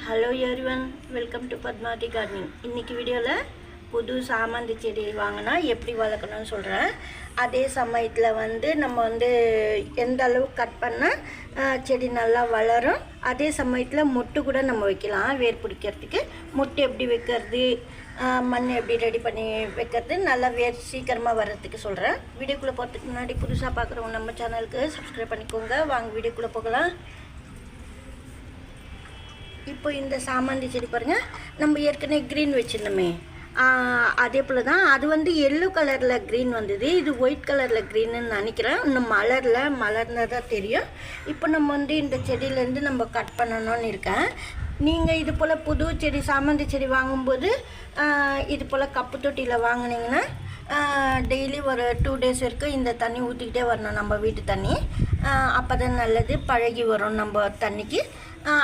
Hello everyone, welcome to Padmavati gardening. இன்றைக்கி வீடியோவில் புது சாமந்தி செடி வாங்கினா எப்படி வளர்க்கணும்னு சொல்கிறேன். அதே சமயத்தில் நம்ம எந்த அளவுக்கு கட் பண்ணால் செடி நல்லா வளரும், அதே சமயத்தில் மொட்டு கூட நம்ம வைக்கலாம். வேர் பிடிக்கிறதுக்கு மொட்டு எப்படி வைக்கிறது, மண் எப்படி ரெடி பண்ணி வைக்கிறது, நல்லா வேர் சீக்கிரமாக வர்றதுக்கு சொல்கிறேன். வீடியோக்குள்ளே போகிறதுக்கு முன்னாடி புதுசாக பார்க்குறவங்க நம்ம சேனலுக்கு சப்ஸ்கிரைப் பண்ணிக்கோங்க. வாங்க வீடியோக்குள்ளே போகலாம். இப்போ இந்த சாமந்தி செடி பாருங்கள், நம்ம ஏற்கனவே க்ரீன் வச்சுருந்தோமே அதே போல் தான். அது எல்லோ கலரில் க்ரீன் வந்தது, இது ஒயிட் கலரில் க்ரீன்னு நினைக்கிறேன். இன்னும் மலர்ந்ததாக தெரியும். இப்போ நம்ம இந்த செடியிலேருந்து நம்ம கட் பண்ணணும்னு இருக்கேன். நீங்கள் இது போல் புது செடி சாமந்தி செடி வாங்கும்போது இது போல் கப்பு தொட்டியில் வாங்கினீங்கன்னா டெய்லி ஒரு 2 days வரைக்கும் இந்த தண்ணி ஊற்றிக்கிட்டே வரணும், நம்ம வீட்டு தண்ணி. அப்போ தான் நல்லது, பழகி வரும் நம்ம தண்ணிக்கு.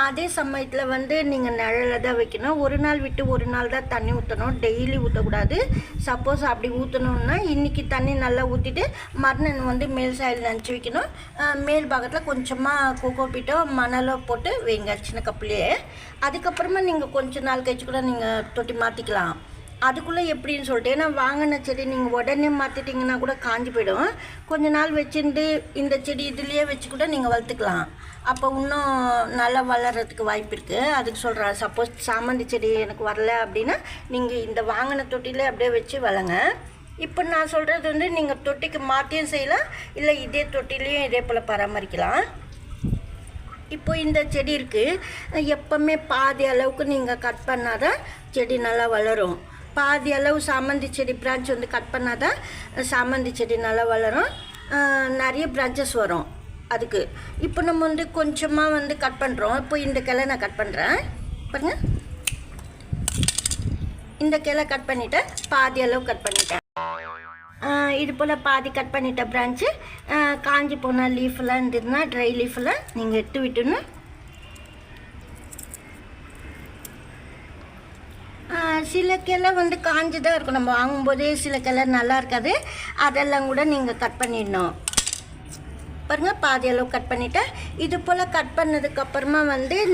அதே சமயத்தில் நீங்கள் நிழலில் தான் வைக்கணும். ஒரு நாள் விட்டு ஒரு நாள் தான் தண்ணி ஊற்றணும், டெய்லி ஊற்றக்கூடாது. சப்போஸ் அப்படி ஊற்றணுன்னா இன்றைக்கி தண்ணி நல்லா ஊற்றிட்டு மறுநாள் மேல் சாயில் நினச்சி வைக்கணும். மேல் பாகத்தில் கொஞ்சமாக கோகோ பீட்டோ மணலோ போட்டு வைங்க, சின்ன கப்புலேயே. அதுக்கப்புறமா நீங்கள் கொஞ்சம் நாள் கழிச்சு கூட நீங்கள் தொட்டி மாற்றிக்கலாம். அதுக்குள்ளே எப்படின்னு சொல்லிட்டு, ஏன்னா வாங்கின செடி நீங்கள் உடனே மாற்றிட்டிங்கன்னா கூட காஞ்சி போயிடும். கொஞ்ச நாள் வச்சுட்டு இந்த செடி இதுலேயே வச்சு கூட நீங்கள் வளர்த்துக்கலாம். அப்போ இன்னும் நல்லா வளர்கிறதுக்கு வாய்ப்பு இருக்குது. அதுக்கு சொல்கிறேன். சப்போஸ் சாமந்தி செடி எனக்கு வரல அப்படின்னா நீங்கள் இந்த வாங்கின தொட்டியில் அப்படியே வச்சு வளங்க. இப்போ நான் சொல்கிறது நீங்கள் தொட்டிக்கு மாற்றியும் செய்யலாம், இல்லை இதே தொட்டிலையும் இதே போல் பராமரிக்கலாம். இப்போ இந்த செடி இருக்குது, எப்போவுமே பாதி அளவுக்கு நீங்கள் கட் பண்ணால் தான் செடி நல்லா வளரும். பாதி அளவு சாமந்தி செடி பிரான்ச் கட் பண்ணால் தான் சாமந்தி செடி நல்லா வளரும், நிறைய பிரான்ச்சஸ் வரும் அதுக்கு. இப்போ நம்ம கொஞ்சமாக கட் பண்ணுறோம். இப்போ இந்த கிளை நான் கட் பண்ணுறேன் பாருங்கள். இந்த கிளை கட் பண்ணிவிட்டேன், பாதி அளவு கட் பண்ணிட்டேன். இது போல் பாதி கட் பண்ணிட்ட பிரான்ச்சு காஞ்சி போனால் லீஃபெல்லாம் இருந்ததுன்னா ட்ரை லீஃபெல்லாம் நீங்கள் எடுத்து விட்டுணும். சில கிளை காஞ்சி தான் இருக்கும், நம்ம வாங்கும்போதே சில கிளை நல்லா இருக்காது, அதெல்லாம் கூட நீங்கள் கட் பண்ணிடணும். பாருங்கள், பாதி அளவு கட் பண்ணிவிட்டேன். இது போல் கட் பண்ணதுக்கப்புறமா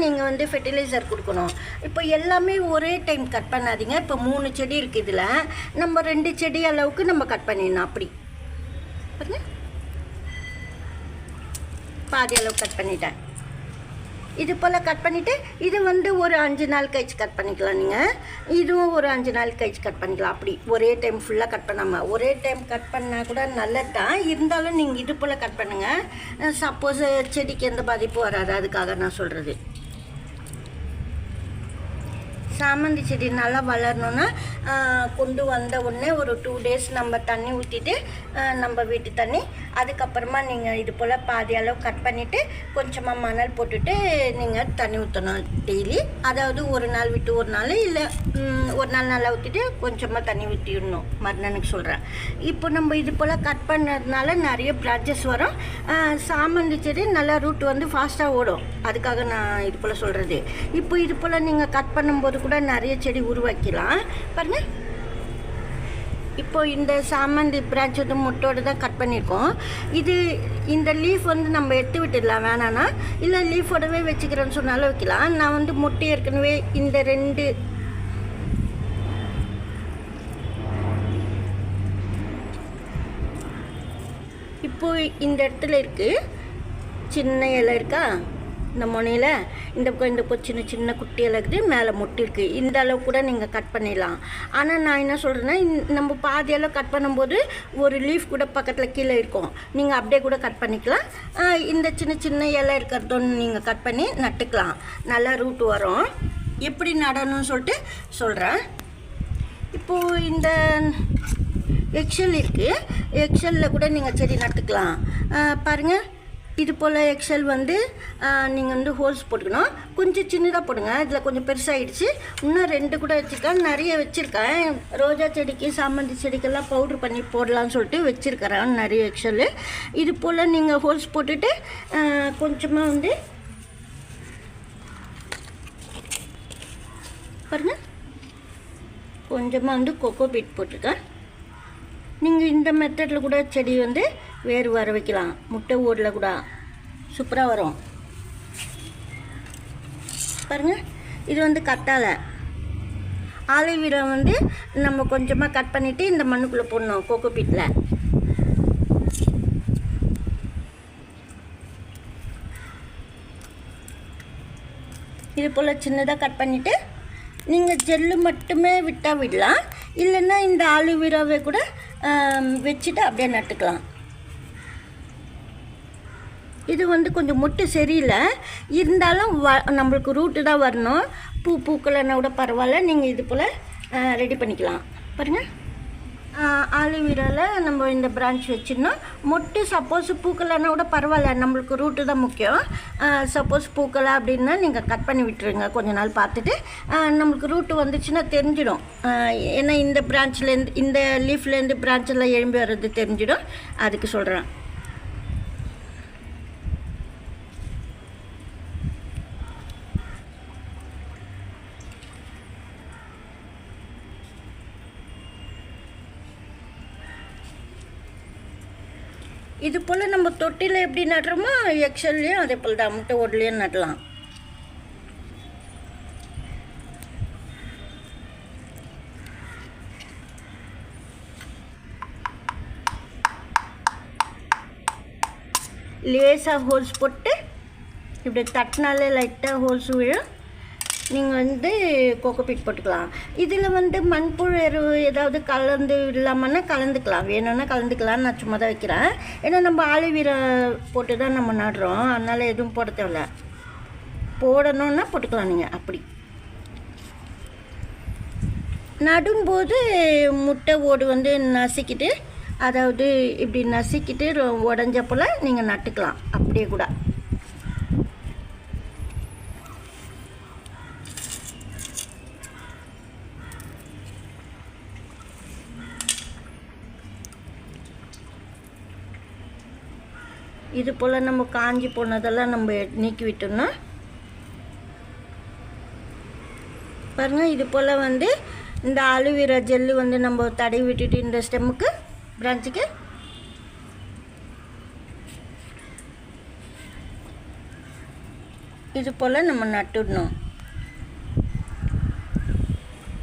நீங்கள் ஃபெர்டிலைசர் கொடுக்கணும். இப்போ எல்லாமே ஒரே டைம் கட் பண்ணாதீங்க. இப்போ 3 செடி இருக்குது, இதில் நம்ம 2 செடி அளவுக்கு நம்ம கட் பண்ணிடணும். அப்படி பாருங்கள், பாதி அளவு கட் பண்ணிட்டேன். இது போல் கட் பண்ணிவிட்டு இது ஒரு 5 நாள் கழிச்சு கட் பண்ணிக்கலாம். நீங்கள் இதுவும் ஒரு 5 நாள் கழிச்சு கட் பண்ணிக்கலாம். அப்படி ஒரே டைம் ஃபுல்லாக கட் பண்ணாமல், ஒரே டைம் கட் பண்ணால் கூட நல்லது தான். இருந்தாலும் நீங்கள் இது போல் கட் பண்ணுங்கள். சப்போஸ் செடிக்கு எந்த பாதிப்பும் வராது, அதுக்காக நான் சொல்கிறது. சாமந்தி செடி நல்லா வளரணுன்னா கொண்டு வந்த உடனே ஒரு 2 days நம்ம தண்ணி ஊற்றிட்டு, நம்ம வீட்டு தண்ணி, அதுக்கப்புறமா நீங்கள் இது போல் பாதி அளவு கட் பண்ணிவிட்டு கொஞ்சமாக மணல் போட்டுட்டு நீங்கள் தண்ணி ஊற்றணும் டெய்லி. அதாவது ஒரு நாள் விட்டு ஒரு நாள், இல்லை ஒரு நாள் நல்லா ஊற்றிட்டு கொஞ்சமாக தண்ணி ஊற்றிடணும், மறுநாளுக்கு சொல்கிறேன். இப்போ நம்ம இது போல் கட் பண்ணதுனால நிறைய பிரான்ச்சஸ் வரும். சாமந்தி செடி நல்லா ரூட் ஃபாஸ்ட்டாக ஓடும், அதுக்காக நான் இது போல் சொல்கிறது. இப்போ இது போல் நீங்கள் கட் பண்ணும்போது கூட நிறைய செடி உருவாக்கலாம் பாருங்கள். இப்போ இந்த சாமந்தி பிரான்ச் முட்டோடு தான் கட் பண்ணியிருக்கோம். இந்த லீஃப் நம்ம எடுத்து விட்டுடலாம், வேணான்னா இல்லை லீஃபோடவே வச்சுக்கிறேன்னு சொன்னாலும் வைக்கலாம். நான் முட்டை ஏற்கனவே இந்த 2 இப்போ இந்த இடத்துல இருக்குது, சின்ன இலை இருக்கா இந்த முனையில், இந்த சின்ன சின்ன குட்டி இலை இருக்குது, மேலே முட்டை இருக்குது. இந்த அளவு கூட நீங்கள் கட் பண்ணிடலாம். ஆனால் நான் என்ன சொல்கிறேன்னா, நம்ம பாதி அளவு கட் பண்ணும்போது ஒரு லீஃப் கூட பக்கத்தில் கீழே இருக்கும், நீங்கள் அப்படியே கூட கட் பண்ணிக்கலாம். இந்த சின்ன சின்ன இலை இருக்கிறதொன்று நீங்கள் கட் பண்ணி நட்டுக்கலாம், நல்லா ரூட் வரும். எப்படி நடணும்னு சொல்லிட்டு சொல்கிறேன். இப்போது இந்த எக்ஸல் இருக்குது, எக்ஸலில் கூட நீங்கள் செடி நட்டுக்கலாம். பாருங்கள், இது போல் எக்ஸல் நீங்கள் ஹோல்ஸ் போட்டுக்கணும். கொஞ்சம் சின்னதாக போடுங்க, இதில் கொஞ்சம் பெருசாகிடுச்சு. இன்னும் 2 கூட வச்சுருக்கேன், நிறைய வச்சுருக்கேன். ரோஜா செடிக்கு சாமந்தி செடிக்கெல்லாம் பவுட்ரு பண்ணி போடலான்னு சொல்லிட்டு வச்சுருக்கிறேன் நிறைய எக்ஸல். இது போல் நீங்கள் ஹோல்ஸ் போட்டுட்டு கொஞ்சமாக பாருங்கள், கொஞ்சமாக கோகோ பீட் போட்டிருக்கேன். நீங்கள் இந்த மெத்தடில் கூட செடி வேர் வர வைக்கலாம், முட்டை ஓடில் கூட சூப்பராக வரும் பாருங்கள். இது வந்து கத்தாழை. ஆலிவேரா வந்து நம்ம கொஞ்சமாக கட் பண்ணிவிட்டு இந்த மண்ணுக்குள்ளே போடணும் கோகோபீட்டில். இது போல் சின்னதாக கட் பண்ணிவிட்டு நீங்கள் ஜெல்லு மட்டுமே விட்டால் விடலாம், இல்லைன்னா இந்த ஆலிவேராவை கூட வச்சுட்டு அப்படியே நட்டுக்கலாம். இது வந்து கொஞ்சம் மொட்டு சரியில்லை, இருந்தாலும் நம்மளுக்கு ரூட்டு தான் வரணும். பூக்கலைன்னா கூட பரவாயில்ல, நீங்கள் இது போல் ரெடி பண்ணிக்கலாம். பாருங்கள், ஆலிவேராவில் நம்ம இந்த பிரான்ச் வச்சிடணும். மொட்டு சப்போஸ் பூக்கலைன்னா கூட பரவாயில்ல, நம்மளுக்கு ரூட்டு தான் முக்கியம். சப்போஸ் பூக்கலை அப்படின்னா நீங்கள் கட் பண்ணி விட்டுருங்க, கொஞ்ச நாள் பார்த்துட்டு. நம்மளுக்கு ரூட்டு வந்துச்சுன்னா தெரிஞ்சிடும். ஏன்னா இந்த பிரான்ச்லேருந்து, இந்த லீஃப்லேருந்து பிரான்ச்செல்லாம் எழும்பி வர்றது தெரிஞ்சிடும், அதுக்கு சொல்கிறேன். இது போல் நம்ம தொட்டியில் எப்படி நடுறோமோ எக்ஸல்லையும் அதே போல் தான் முட்டை ஓடலையும் நடலாம். லேசாக ஹோல்ஸ் போட்டு இப்படி தட்டினாலே லைட்டாக ஹோல்ஸ் விழும். நீங்கள் வந்து கோகோபீட் போட்டுக்கலாம். இதில் வந்து மண்புழு எருவு ஏதாவது கலந்து இல்லாமன்னா கலந்துக்கலாம், வேணும்னா கலந்துக்கலாம். நான் சும்மா தான் வைக்கிறேன், ஏன்னா நம்ம ஆலிவேரா போட்டு தான் நம்ம நடுறோம், அதனால் எதுவும் போட தேவையில்ல. போடணுன்னா போட்டுக்கலாம் நீங்கள். அப்படி நடும்போது முட்டை ஓடு வந்து நசுக்கிட்டு, அதாவது இப்படி நசுக்கிட்டு உடஞ்ச போல் நீங்கள் நட்டுக்கலாம் அப்படியே கூட. இது போல் நம்ம காஞ்சி போனதெல்லாம் நம்ம நீக்கி விட்டோம்னா பாருங்கள், இது போல் வந்து இந்த ஆலிவேரா ஜெல்லு வந்து நம்ம தடவி விட்டுட்டு இந்த ஸ்டெம்முக்கு பிரான்ச்சுக்கு இது போல் நம்ம நட்டுடணும்.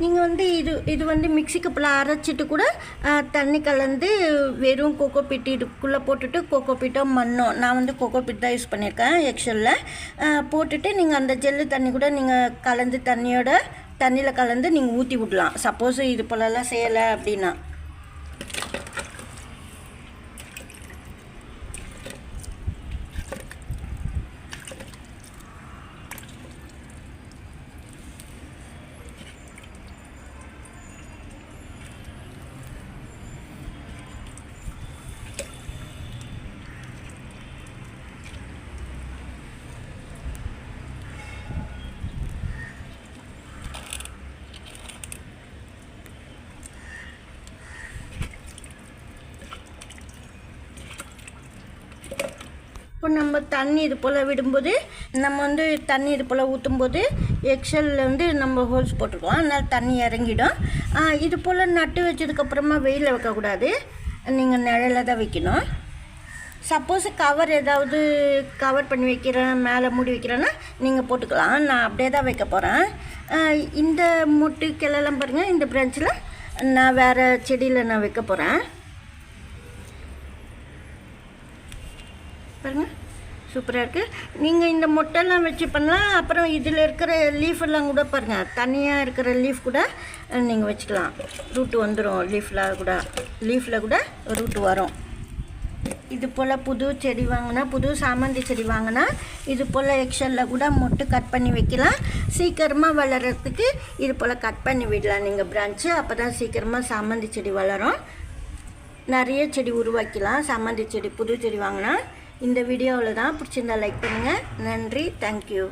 நீங்கள் வந்து இது வந்து மிக்ஸி கப்பில் அரைச்சிட்டு கூட தண்ணி கலந்து வெறும் கோகோபீட் இதுக்குள்ளே போட்டுட்டு, கோகோபீட்டோ மண்ணோ, நான் வந்து கோகோபீட் தான் யூஸ் பண்ணியிருக்கேன் எக்ஸலில், போட்டுட்டு நீங்கள் அந்த ஜெல்லு தண்ணி கூட நீங்கள் கலந்து தண்ணியில் கலந்து நீங்கள் ஊற்றி விடலாம். சப்போஸ் இது போலலாம் செய்யலை அப்படின்னா. இப்போ நம்ம தண்ணி இது போல் விடும்போது, நம்ம வந்து தண்ணி இது போல் ஊற்றும்போது எக்ஸலில் வந்து நம்ம ஹோல்ஸ் போட்டிருக்கோம், அதனால் தண்ணி இறங்கிடும். இது போல் நட்டு வச்சதுக்கப்புறமா வெயிலில் வைக்கக்கூடாது, நீங்கள் நிழலில் தான் வைக்கணும். சப்போஸ் கவர் ஏதாவது கவர் பண்ணி வைக்கிறேன், மேலே மூடி வைக்கிறேன்னா நீங்கள் போட்டுக்கலாம். நான் அப்படியே தான் வைக்க போகிறேன். இந்த மொட்டு கிளைலாம் பாருங்கள், இந்த பிரான்ச்சில் நான் வேறு செடியில் நான் வைக்க போகிறேன். பாருங்கள், சூப்பராக இருக்குது. நீங்கள் இந்த மொட்டைலாம் வச்சு பண்ணலாம். அப்புறம் இதில் இருக்கிற லீஃபெல்லாம் கூட பாருங்கள், தனியாக இருக்கிற லீஃப் கூட நீங்கள் வச்சுக்கலாம். ரூட்டு வந்துடும், லீஃபில் கூட ரூட்டு வரும். இது போல் புது செடி வாங்கினா, புது சாமந்தி செடி வாங்கினா இது போல் எக்ஸலில் கூட மொட்டு கட் பண்ணி வைக்கலாம். சீக்கிரமாக வளர்கிறதுக்கு இது போல் கட் பண்ணி விடலாம் நீங்கள் பிரான்ச்சு. அப்போ தான் சீக்கிரமாக சாமந்தி செடி வளரும். நிறைய செடி உருவாக்கலாம் சாமந்தி செடி, புது செடி வாங்கினா. இந்த வீடியோவில் தான் பிடிச்சிருந்தா லைக் பண்ணுங்கள். நன்றி, தேங்க்யூ.